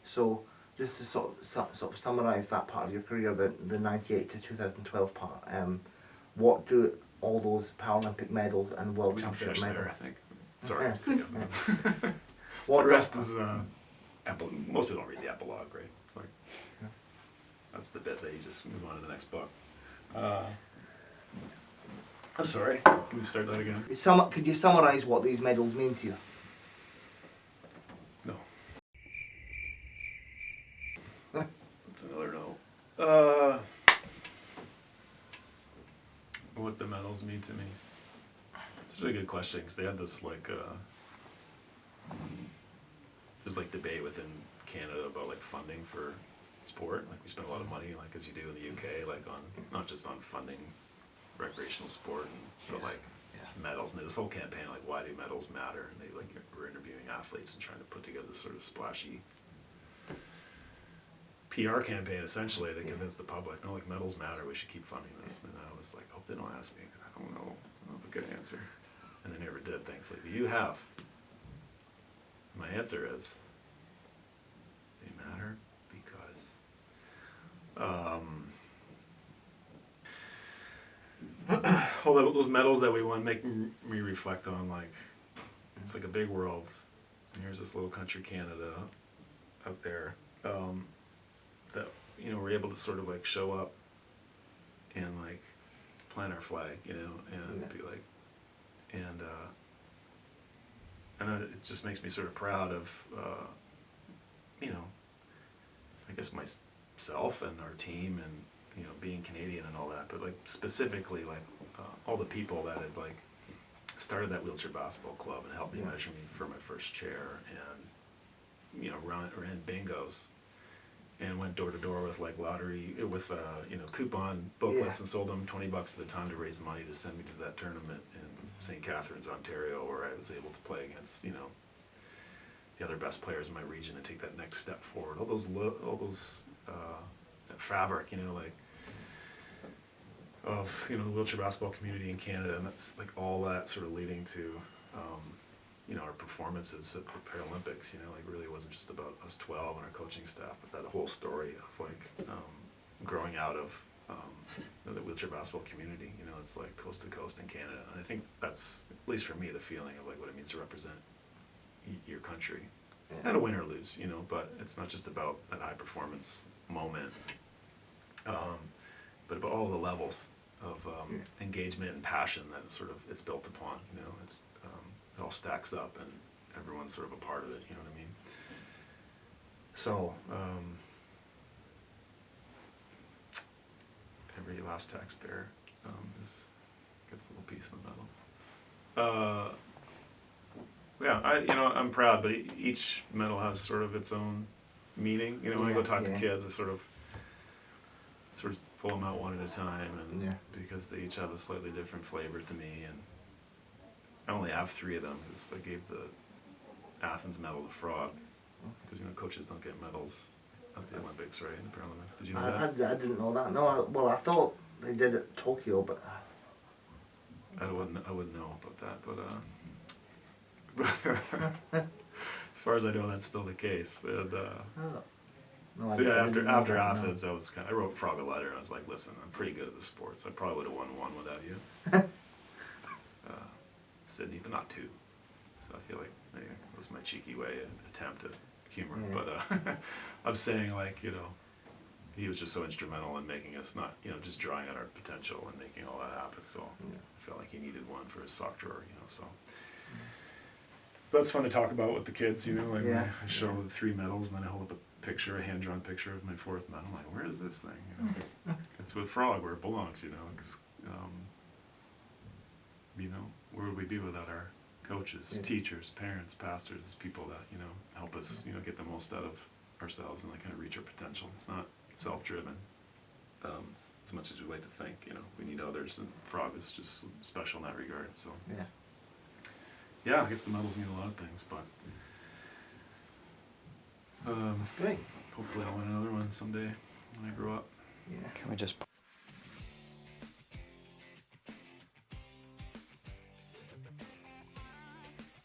So just to sort of summarise that part of your career, the 98 to 2012 part, what do all those Paralympic medals and World We can Championship finish medals? there, I think. Sorry. Yeah. Yeah. What The rest is most people don't read the epilogue, right? It's like Yeah. that's the bit that you just move on to the next book. I'm sorry. Can we start that again? Could you summarise what these medals mean to you? No. That's another no. What the medals mean to me? It's a really good question because they had this like there's like debate within Canada about like funding for sport. Like we spend a lot of money, like as you do in the UK, like on not just on funding recreational sport, but like medals. And this whole campaign, like why do medals matter? And they like were interviewing athletes and trying to put together this sort of splashy PR campaign. Essentially, they convinced the public, no, like medals matter. We should keep funding this. And I was like, hope they don't ask me because I don't know. I don't have a good answer. And they never did, thankfully. But you have. My answer is they matter because all those medals that we won make me reflect on like it's like a big world. And here's this little country, Canada, out there that we're able to sort of like show up and like plant our flag, and be like, and it just makes me sort of proud of, I guess myself and our team and, being Canadian and all that, but like specifically like all the people that had like started that wheelchair basketball club and helped me measure me for my first chair and, ran bingos and went door to door with like coupon booklets and sold them $20 at the time to raise money to send me to that tournament in St. Catharines, Ontario, where I was able to play against, the other best players in my region and take that next step forward. All those that fabric, of the wheelchair basketball community in Canada, and that's like all that sort of leading to, our performances at the Paralympics. Like really wasn't just about us 12 and our coaching staff, but that whole story of like growing out of the wheelchair basketball community. It's like coast to coast in Canada, and I think that's at least for me the feeling of like what it means to represent your country, not a win or lose, but it's not just about that high performance moment, but about all the levels of engagement and passion that it's built upon. It all stacks up and everyone's sort of a part of it. You know what I mean? So every last taxpayer gets a little piece of the medal. I'm proud, but each medal has sort of its own meaning. When I go talk to kids, I sort of pull them out one at a time, and because they each have a slightly different flavor to me, and I only have 3 of them because I gave the Athens medal to Frog, because coaches don't get medals at the Olympics, right? In the Paralympics. Did you know that? I didn't know that. No, I thought they did it at Tokyo, but I wouldn't know about that, but as far as I know, that's still the case. And, after Athens, I wrote Frog a letter, and I was like, listen, I'm pretty good at the sports. I probably would have won 1 without you. Sydney, but not 2. So I feel like that was my cheeky way, an attempt at humor. But I'm saying like, he was just so instrumental in making us not, just drawing out our potential and making all that happen. So I felt like he needed 1 for his sock drawer, so. But it's fun to talk about with the kids, like I show the 3 medals, and then I hold up a hand-drawn picture of my 4th medal. I'm like, where is this thing? It's with Frog, where it belongs, because, where would we be without our coaches, teachers, parents, pastors, people that, help us, get the most out of ourselves and like kind of reach our potential. It's not self-driven, as much as we like to think, we need others, and Frog is just special in that regard, so. I guess the medals mean a lot of things, but that's great. Hopefully I'll win another one someday when I grow up. Can we just